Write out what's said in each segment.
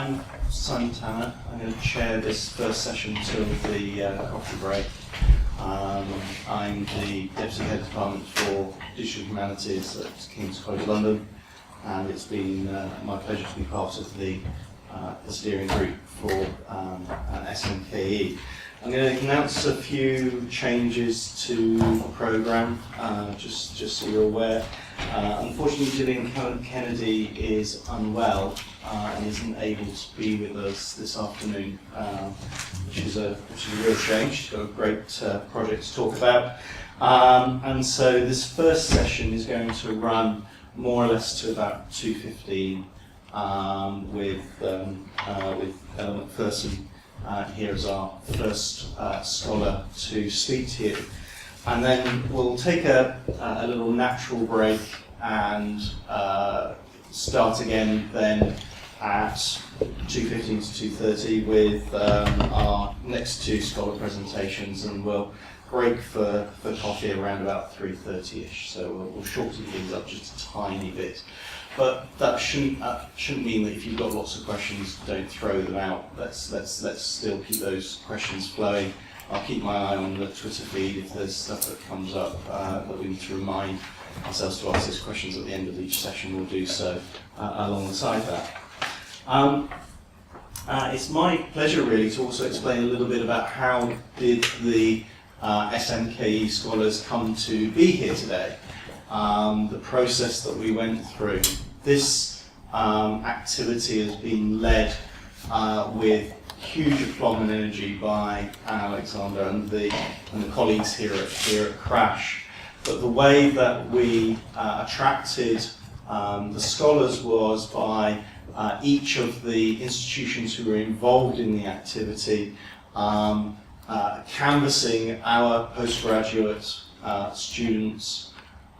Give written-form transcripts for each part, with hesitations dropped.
I'm Simon Tanner. I'm going to chair this first session till the coffee break. I'm the Deputy Head of Department for Digital Humanities at King's College London, and it's been my pleasure to be part of the steering group for SMKE. I'm going to announce a few changes to the programme, just so you're aware. Unfortunately, Gillian Kennedy is unwell and isn't able to be with us this afternoon, which is a real shame. She's got a great project to talk about. And so this first session is going to run more or less to about 2:15 with Ella McPherson here as our first scholar to speak to you. And then we'll take a little natural break and start again then at 2:15 to 2:30 with our next two scholar presentations, and we'll break for coffee around about 3:30ish. So we'll shorten things up just a tiny bit. But that shouldn't mean that if you've got lots of questions, don't throw them out. Let's still keep those questions flowing. I'll keep my eye on the Twitter feed if there's stuff that comes up that we need to remind ourselves to ask those questions at the end of each session. We'll do so alongside that. It's my pleasure really to also explain a little bit about how did the SMKE scholars come to be here today. The process that we went through. This activity has been led with huge aplomb and energy by Anne Alexander and the colleagues here at Crash. But the way that we attracted the scholars was by each of the institutions who were involved in the activity canvassing our postgraduate students,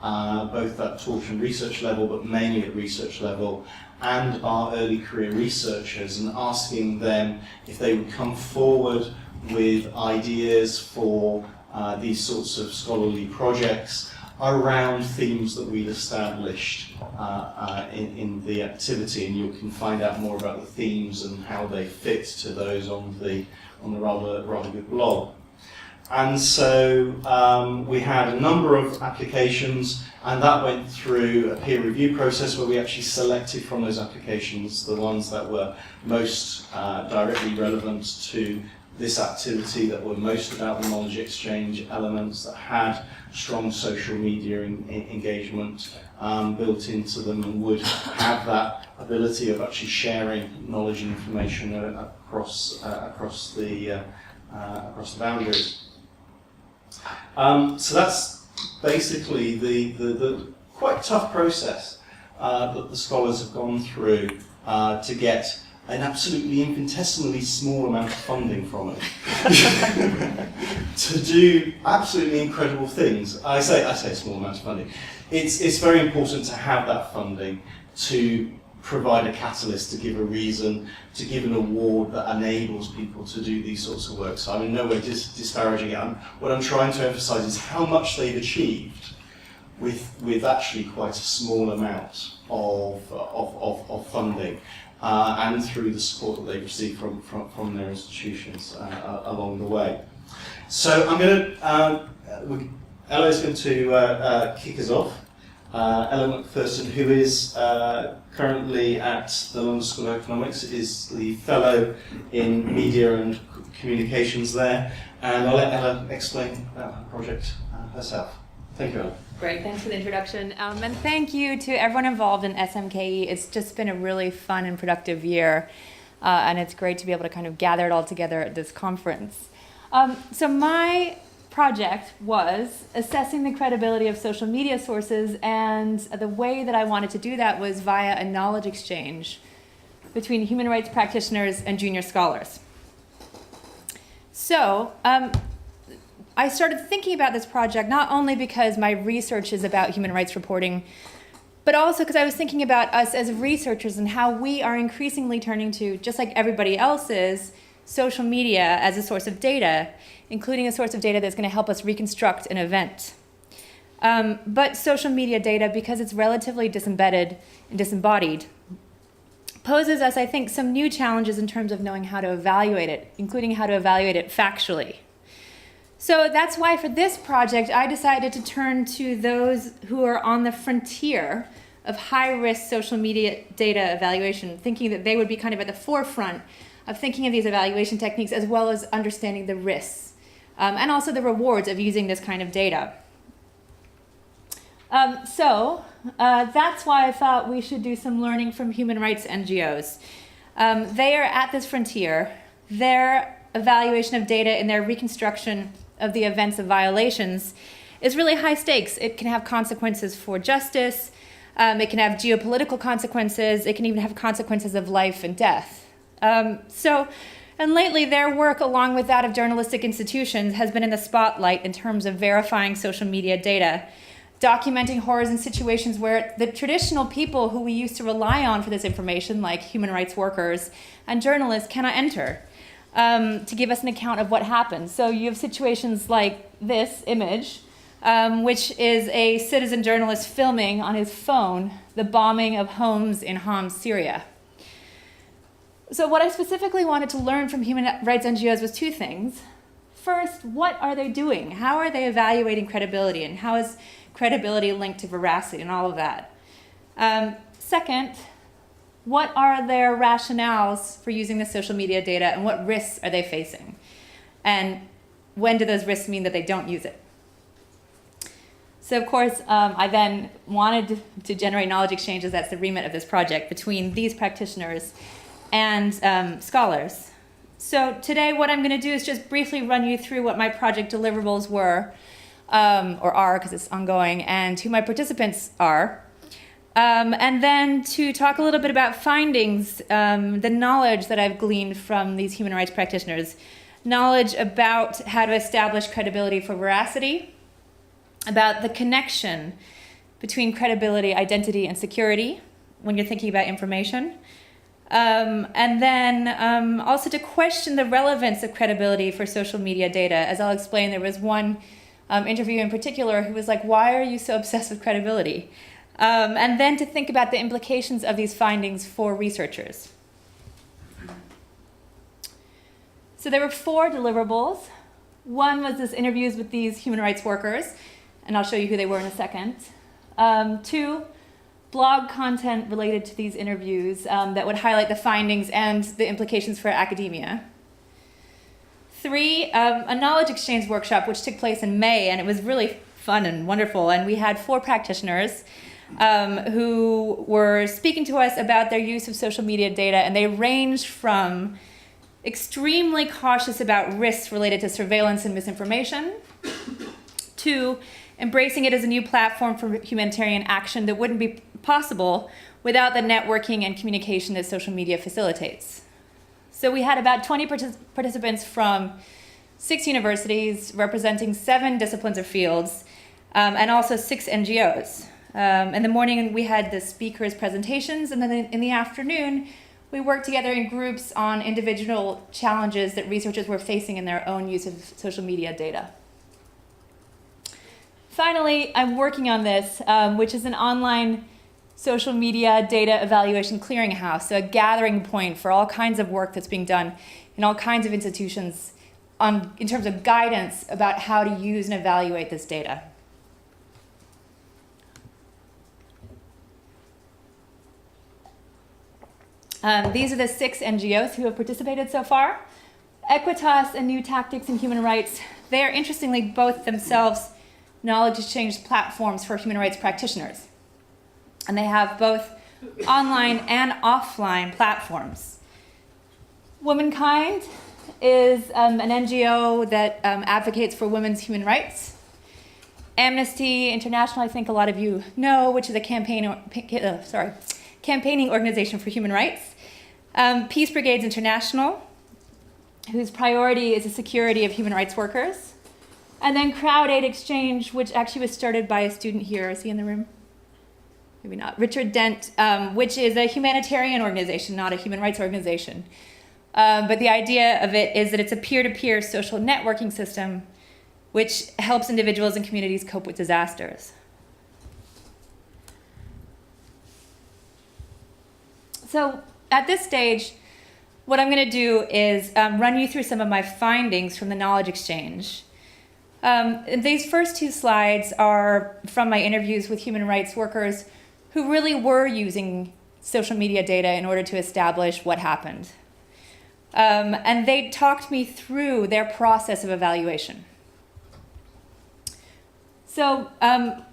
both at torch and research level, but mainly at research level, and our early career researchers, and asking them if they would come forward with ideas for these sorts of scholarly projects around themes that we'd established in the activity, and you can find out more about the themes and how they fit to those on the rather good blog. And so we had a number of applications, and that went through a peer review process where we actually selected from those applications the ones that were most directly relevant to this activity, that were most about the knowledge exchange elements, that had strong social media engagement built into them, and would have that ability of actually sharing knowledge and information across the boundaries. So that's basically the quite tough process that the scholars have gone through to get an absolutely infinitesimally small amount of funding from it to do absolutely incredible things. I say a small amount of funding. It's very important to have that funding to provide a catalyst, to give a reason, to give an award that enables people to do these sorts of work. So I'm in no way disparaging it. What I'm trying to emphasize is how much they've achieved with actually quite a small amount of funding, and through the support that they've received from their institutions along the way. So I'm going to, Ella's going to kick us off. Ella McPherson, who is currently at the London School of Economics, is the fellow in media and communications there, and I'll let Ella explain about her project herself. Thank you, Ella. Great, thanks for the introduction, and thank you to everyone involved in SMKE. It's just been a really fun and productive year, and it's great to be able to kind of gather it all together at this conference. So my project was assessing the credibility of social media sources, and the way that I wanted to do that was via a knowledge exchange between human rights practitioners and junior scholars. So I started thinking about this project not only because my research is about human rights reporting, but also because I was thinking about us as researchers and how we are increasingly turning to, just like everybody else is, social media as a source of data, including a source of data that's going to help us reconstruct an event. But social media data, because it's relatively disembedded and disembodied, poses us, I think, some new challenges in terms of knowing how to evaluate it, including how to evaluate it factually. So that's why for this project, I decided to turn to those who are on the frontier of high-risk social media data evaluation, thinking that they would be kind of at the forefront of thinking of these evaluation techniques as well as understanding the risks and also the rewards of using this kind of data. That's why I thought we should do some learning from human rights NGOs. They are at this frontier. Their evaluation of data and their reconstruction of the events of violations is really high stakes. It can have consequences for justice. It can have geopolitical consequences. It can even have consequences of life and death. And lately, their work, along with that of journalistic institutions, has been in the spotlight in terms of verifying social media data, documenting horrors and situations where the traditional people who we used to rely on for this information, like human rights workers and journalists, cannot enter to give us an account of what happened. So you have situations like this image, which is a citizen journalist filming on his phone the bombing of homes in Homs, Syria. So what I specifically wanted to learn from human rights NGOs was two things. First, what are they doing? How are they evaluating credibility, and how is credibility linked to veracity and all of that? Second, what are their rationales for using the social media data, and what risks are they facing? And when do those risks mean that they don't use it? So of course, I then wanted to generate knowledge exchanges, that's the remit of this project, between these practitioners and scholars. So today what I'm going to do is just briefly run you through what my project deliverables were, or are because it's ongoing, and who my participants are. And then to talk a little bit about findings, the knowledge that I've gleaned from these human rights practitioners, knowledge about how to establish credibility for veracity, about the connection between credibility, identity, and security when you're thinking about information. And then also to question the relevance of credibility for social media data. As I'll explain, there was one interview in particular who was like, why are you so obsessed with credibility? And then to think about the implications of these findings for researchers. So there were 4 deliverables. One was this interviews with these human rights workers, and I'll show you who they were in a second. 2, blog content related to these interviews that would highlight the findings and the implications for academia. 3, a knowledge exchange workshop which took place in May, and it was really fun and wonderful, and we had 4 practitioners who were speaking to us about their use of social media data, and they ranged from extremely cautious about risks related to surveillance and misinformation to embracing it as a new platform for humanitarian action that wouldn't be possible without the networking and communication that social media facilitates. So we had about 20 participants from 6 universities representing 7 disciplines or fields, and also 6 NGOs. In the morning we had the speakers' presentations, and then in the afternoon we worked together in groups on individual challenges that researchers were facing in their own use of social media data. Finally, I'm working on this, which is an online social media data evaluation clearinghouse, so a gathering point for all kinds of work that's being done in all kinds of institutions in terms of guidance about how to use and evaluate this data. These are the 6 NGOs who have participated so far. Equitas and New Tactics in Human Rights, they are interestingly both themselves knowledge exchange platforms for human rights practitioners. And they have both online and offline platforms. Womankind is an NGO that advocates for women's human rights. Amnesty International, I think a lot of you know, which is a campaigning organization for human rights. Peace Brigades International, whose priority is the security of human rights workers. And then Crowd Aid Exchange, which actually was started by a student here. Is he in the room? Maybe not. Richard Dent, which is a humanitarian organization, not a human rights organization. But the idea of it is that it's a peer-to-peer social networking system which helps individuals and communities cope with disasters. So at this stage, what I'm going to do is run you through some of my findings from the knowledge exchange. These first two slides are from my interviews with human rights workers who really were using social media data in order to establish what happened. And they talked me through their process of evaluation. So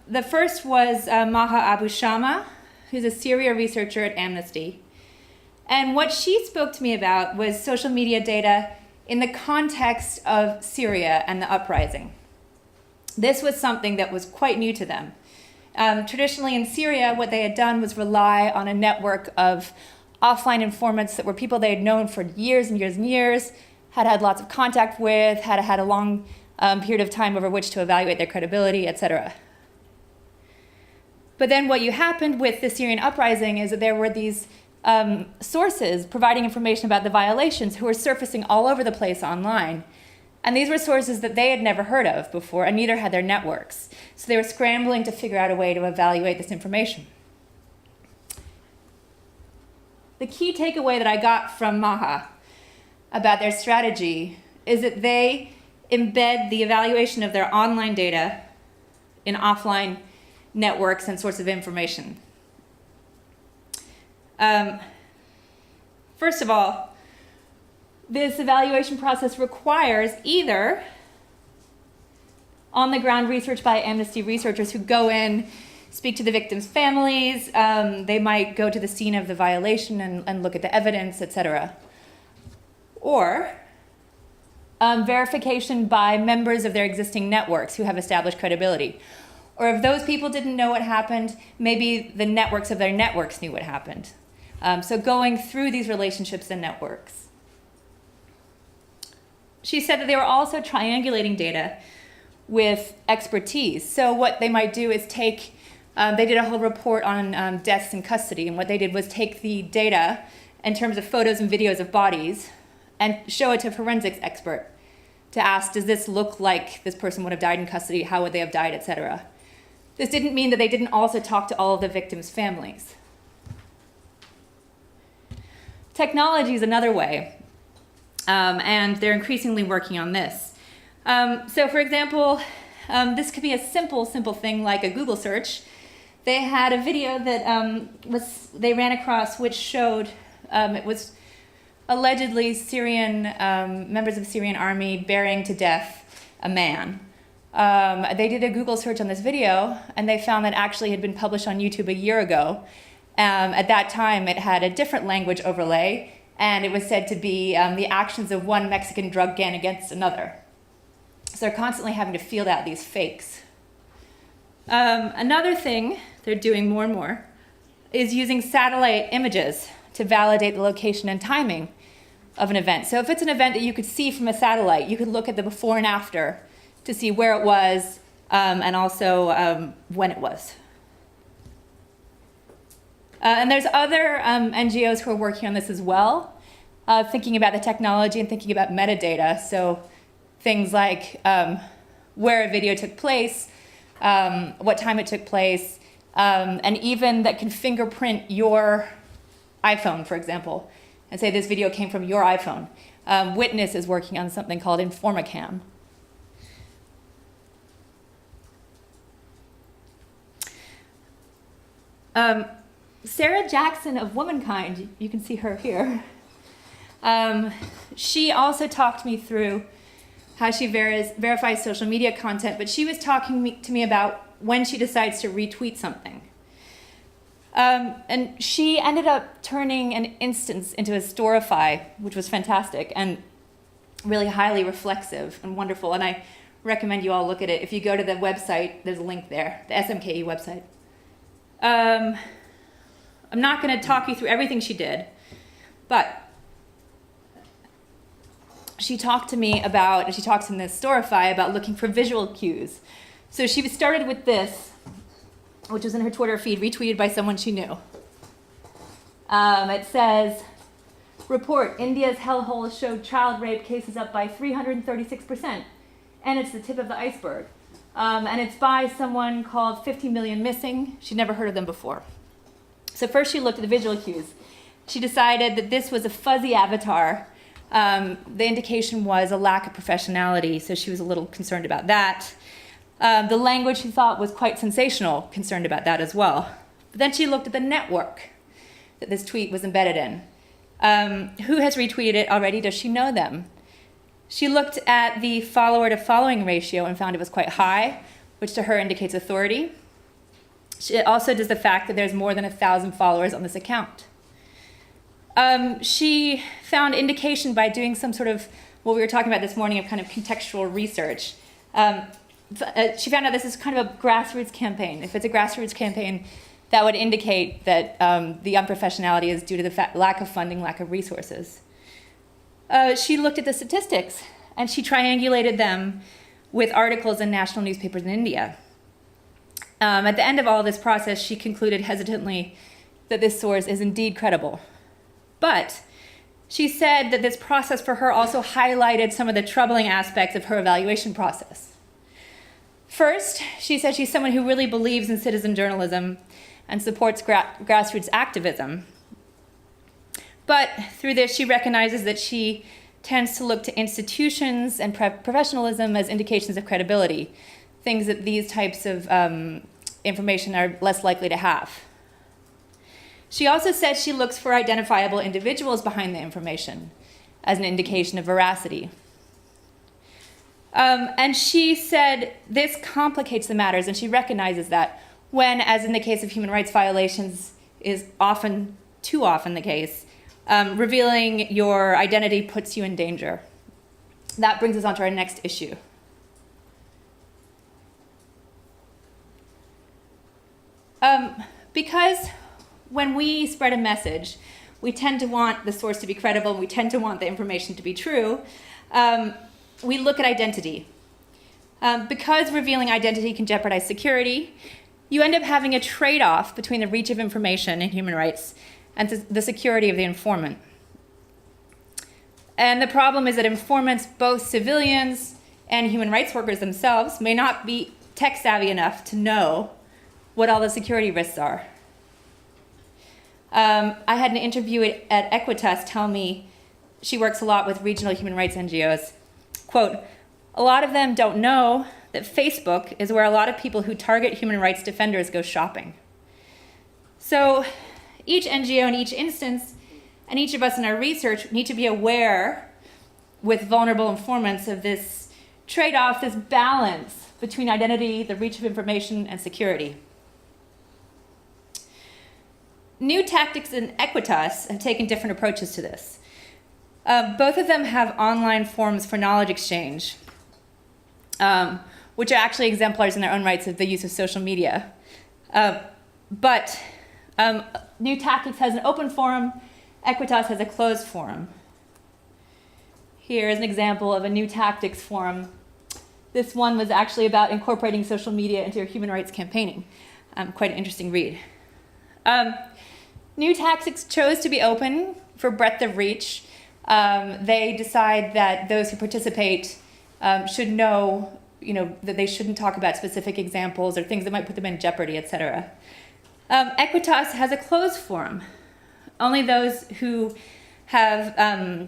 the first was Maha Abu Shama, who's a Syria researcher at Amnesty. And what she spoke to me about was social media data in the context of Syria and the uprising. This was something that was quite new to them. Traditionally in Syria, what they had done was rely on a network of offline informants that were people they had known for years and years and years, had had lots of contact with, had had a long period of time over which to evaluate their credibility, etc. But then what happened with the Syrian uprising is that there were these sources providing information about the violations who were surfacing all over the place online. And these were sources that they had never heard of before, and neither had their networks. So they were scrambling to figure out a way to evaluate this information. The key takeaway that I got from Maha about their strategy is that they embed the evaluation of their online data in offline networks and sources of information. First of all, this evaluation process requires either on-the-ground research by Amnesty researchers who go in, speak to the victims' families, they might go to the scene of the violation and look at the evidence, etc. Or verification by members of their existing networks who have established credibility. Or if those people didn't know what happened, maybe the networks of their networks knew what happened. So going through these relationships and networks. She said that they were also triangulating data with expertise. So what they might do is take, they did a whole report on deaths in custody, and what they did was take the data in terms of photos and videos of bodies and show it to a forensics expert to ask, does this look like this person would have died in custody? How would they have died, etc. This didn't mean that they didn't also talk to all of the victims' families. Technology is another way. And they're increasingly working on this. So for example, this could be a simple thing like a Google search. They had a video that they ran across which showed it was allegedly Syrian members of the Syrian army burying to death a man. They did a Google search on this video and they found that actually it had been published on YouTube a year ago. At that time it had a different language overlay, and it was said to be the actions of one Mexican drug gang against another. So they're constantly having to field out these fakes. Another thing they're doing more and more is using satellite images to validate the location and timing of an event. So if it's an event that you could see from a satellite, you could look at the before and after to see where it was and also when it was. And there's other NGOs who are working on this as well, thinking about the technology and thinking about metadata. So things like where a video took place, what time it took place, and even that can fingerprint your iPhone, for example, and say this video came from your iPhone. Witness is working on something called Informacam. Sarah Jackson of Womankind, you can see her here. She also talked me through how she verifies social media content, but she was talking to me about when she decides to retweet something. And she ended up turning an instance into a storify, which was fantastic and really highly reflexive and wonderful. And I recommend you all look at it. If you go to the website, there's a link there, the SMKE website. I'm not going to talk you through everything she did, but she talked to me about, and she talks in this storify about looking for visual cues. So she started with this, which was in her Twitter feed, retweeted by someone she knew. It says, report, India's hellhole showed child rape cases up by 336%. And it's the tip of the iceberg. And it's by someone called 50 Million Missing. She'd never heard of them before. So first she looked at the visual cues. she decided that this was a fuzzy avatar. The indication was a lack of professionality, so she was a little concerned about that. The language she thought was quite sensational, concerned about that as well. But then she looked at the network that this tweet was embedded in. Who has retweeted it already? Does she know them? She looked at the follower to following ratio and found it was quite high, which to her indicates authority. It also does the fact that there's more than 1,000 followers on this account. She found indication by doing some sort of, what we were talking about this morning, of kind of contextual research. She found out this is kind of a grassroots campaign. If it's a grassroots campaign, that would indicate that the unprofessionality is due to the lack of funding, lack of resources. She looked at the statistics, and she triangulated them with articles in national newspapers in India. At the end of all this process, she concluded hesitantly that this source is indeed credible. But she said that this process for her also highlighted some of the troubling aspects of her evaluation process. First, she said she's someone who really believes in citizen journalism and supports grassroots activism. But through this, she recognizes that she tends to look to institutions and professionalism as indications of credibility, things that these types of information are less likely to have. She also said she looks for identifiable individuals behind the information as an indication of veracity. And she said this complicates the matters, and she recognizes that when, as in the case of human rights violations is often, too often the case, revealing your identity puts you in danger. That brings us on to our next issue. Because when we spread a message, we tend to want the source to be credible, we tend to want the information to be true, we look at identity. Because revealing identity can jeopardize security, you end up having a trade-off between the reach of information in human rights and the security of the informant. And the problem is that informants, both civilians and human rights workers themselves, may not be tech-savvy enough to know what all the security risks are. I had an interview at Equitas tell me she works a lot with regional human rights NGOs. Quote, "A lot of them don't know that Facebook is where a lot of people who target human rights defenders go shopping." So each NGO in each instance, and each of us in our research, need to be aware with vulnerable informants of this trade-off, this balance between identity, the reach of information, and security. New Tactics and Equitas have taken different approaches to this. Both of them have online forums for knowledge exchange, which are actually exemplars in their own rights of the use of social media. But New Tactics has an open forum, Equitas has a closed forum. Here is an example of a New Tactics forum. This one was actually about incorporating social media into your human rights campaigning. Quite an interesting read. New Tactics chose to be open for breadth of reach. They decide that those who participate should know, that they shouldn't talk about specific examples or things that might put them in jeopardy, etc. Equitas has a closed forum. Only those who have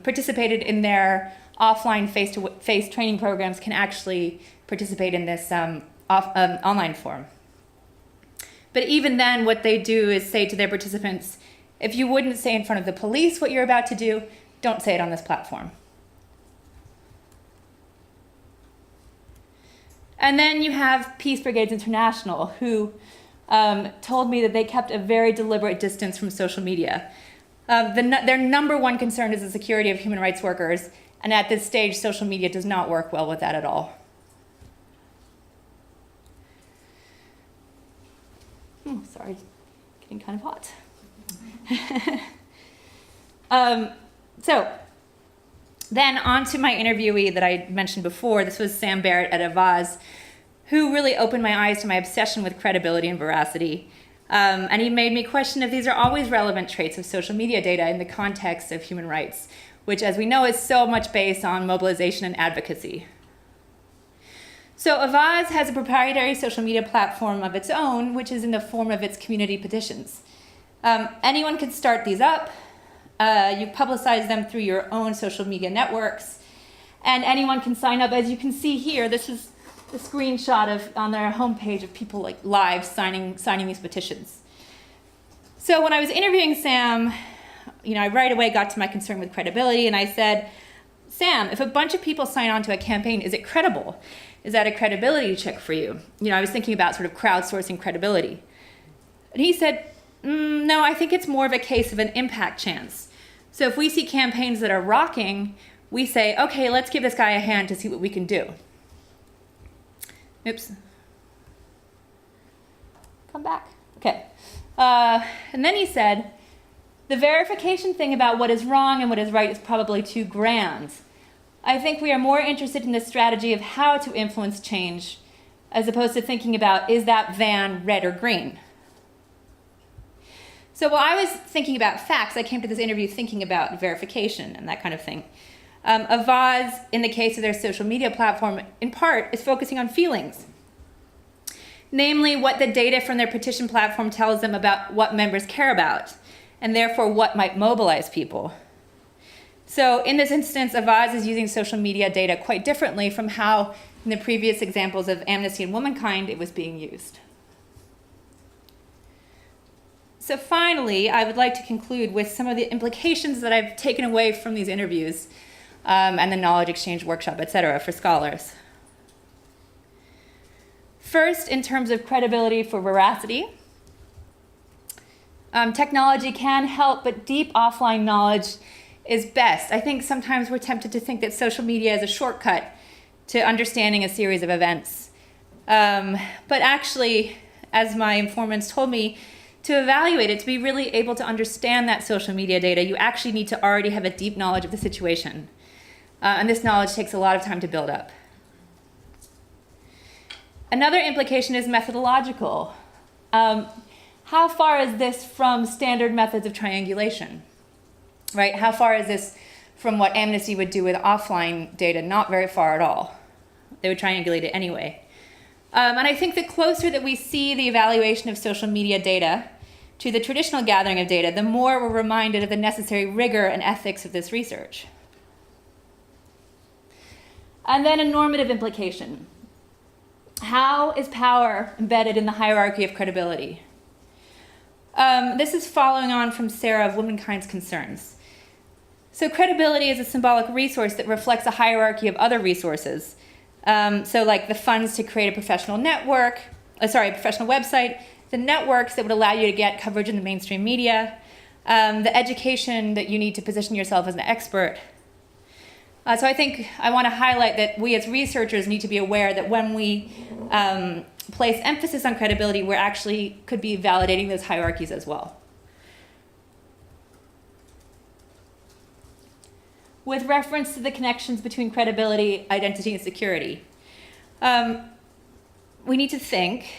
participated in their offline face-to-face training programs can actually participate in this online forum. But even then, what they do is say to their participants, if you wouldn't say in front of the police what you're about to do, don't say it on this platform. And then you have Peace Brigades International, who told me that they kept a very deliberate distance from social media. Their number one concern is the security of human rights workers, and at this stage, social media does not work well with that at all. Sorry, getting kind of hot. So then on to my interviewee that I mentioned before. This was Sam Barrett at Avaz, who really opened my eyes to my obsession with credibility and veracity. And he made me question if these are always relevant traits of social media data in the context of human rights, which, as we know, is so much based on mobilization and advocacy. So Avaz has a proprietary social media platform of its own, which is in the form of its community petitions. Anyone can start these up. You publicize them through your own social media networks, and anyone can sign up. As you can see here, this is the screenshot of on their homepage of people like live signing these petitions. So when I was interviewing Sam, I right away got to my concern with credibility, and I said, Sam, if a bunch of people sign on to a campaign, is it credible? Is that a credibility check for you? I was thinking about sort of crowdsourcing credibility. And he said, no, I think it's more of a case of an impact chance. So if we see campaigns that are rocking, we say, okay, let's give this guy a hand to see what we can do. Oops. Come back. Okay. And then he said, the verification thing about what is wrong and what is right is probably too grand. I think we are more interested in the strategy of how to influence change as opposed to thinking about, is that van red or green? So while I was thinking about facts, I came to this interview thinking about verification and that kind of thing. Avaaz, in the case of their social media platform, in part, is focusing on feelings. Namely, what the data from their petition platform tells them about what members care about, and therefore what might mobilize people. So in this instance, Avaaz is using social media data quite differently from how, in the previous examples of Amnesty and Womankind, it was being used. So finally, I would like to conclude with some of the implications that I've taken away from these interviews and the knowledge exchange workshop, etc., for scholars. First, in terms of credibility for veracity, technology can help, but deep offline knowledge is best. I think sometimes we're tempted to think that social media is a shortcut to understanding a series of events. But actually, as my informants told me, to evaluate it, to be really able to understand that social media data, you actually need to already have a deep knowledge of the situation. And this knowledge takes a lot of time to build up. Another implication is methodological. How far is this from standard methods of triangulation? Right? How far is this from what Amnesty would do with offline data? Not very far at all. They would triangulate it anyway. And I think the closer that we see the evaluation of social media data to the traditional gathering of data, the more we're reminded of the necessary rigor and ethics of this research. And then a normative implication. How is power embedded in the hierarchy of credibility? This is following on from Sarah of Womankind's concerns. So credibility is a symbolic resource that reflects a hierarchy of other resources. So like the funds to create a professional network, a professional website, the networks that would allow you to get coverage in the mainstream media, the education that you need to position yourself as an expert. So I think I want to highlight that we as researchers need to be aware that when we place emphasis on credibility, we're actually could be validating those hierarchies as well. With reference to the connections between credibility, identity, and security, we need to think,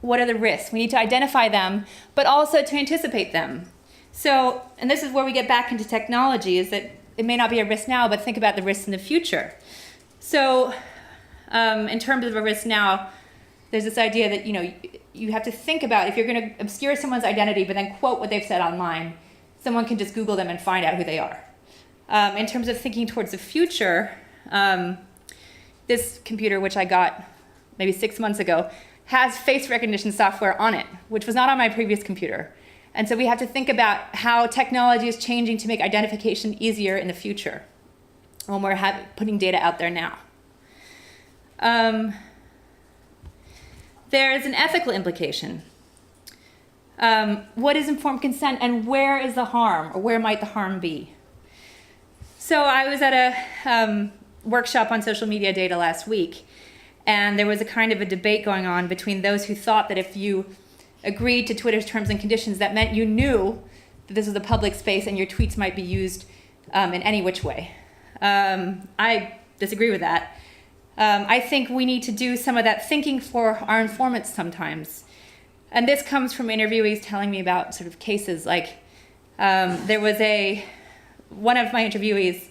what are the risks? We need to identify them, but also to anticipate them. So, and this is where we get back into technology, is that it may not be a risk now, but think about the risks in the future. So, in terms of a risk now, there's this idea that, you have to think about if you're going to obscure someone's identity, but then quote what they've said online, someone can just Google them and find out who they are. In terms of thinking towards the future, this computer, which I got maybe 6 months ago, has face recognition software on it, which was not on my previous computer. And so we have to think about how technology is changing to make identification easier in the future when we're putting data out there now. There is an ethical implication. What is informed consent and where is the harm, or where might the harm be? So I was at a workshop on social media data last week, and there was a kind of a debate going on between those who thought that if you agreed to Twitter's terms and conditions, that meant you knew that this was a public space and your tweets might be used in any which way. I disagree with that. I think we need to do some of that thinking for our informants sometimes. And this comes from interviewees telling me about sort of cases like there was one of my interviewees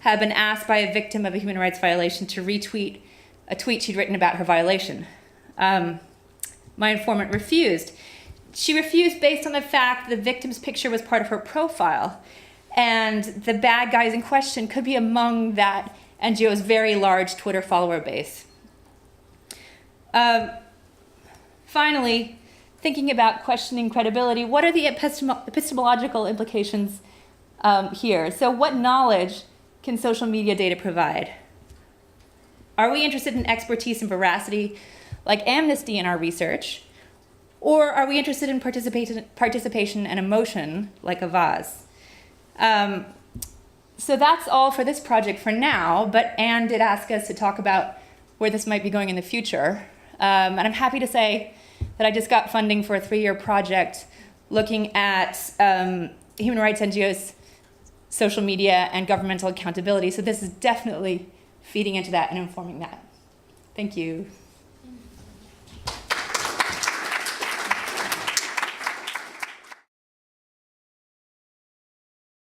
had been asked by a victim of a human rights violation to retweet a tweet she'd written about her violation. My informant refused. she refused based on the fact the victim's picture was part of her profile, and the bad guys in question could be among that NGO's very large Twitter follower base. Finally, thinking about questioning credibility, what are the epistemological implications here? So what knowledge can social media data provide? Are we interested in expertise and veracity, like Amnesty in our research? Or are we interested in participation and emotion, like Avaz? So that's all for this project for now, but Anne did ask us to talk about where this might be going in the future. And I'm happy to say that I just got funding for a 3-year project looking at human rights NGOs, social media, and governmental accountability. So this is definitely feeding into that and informing that. Thank you.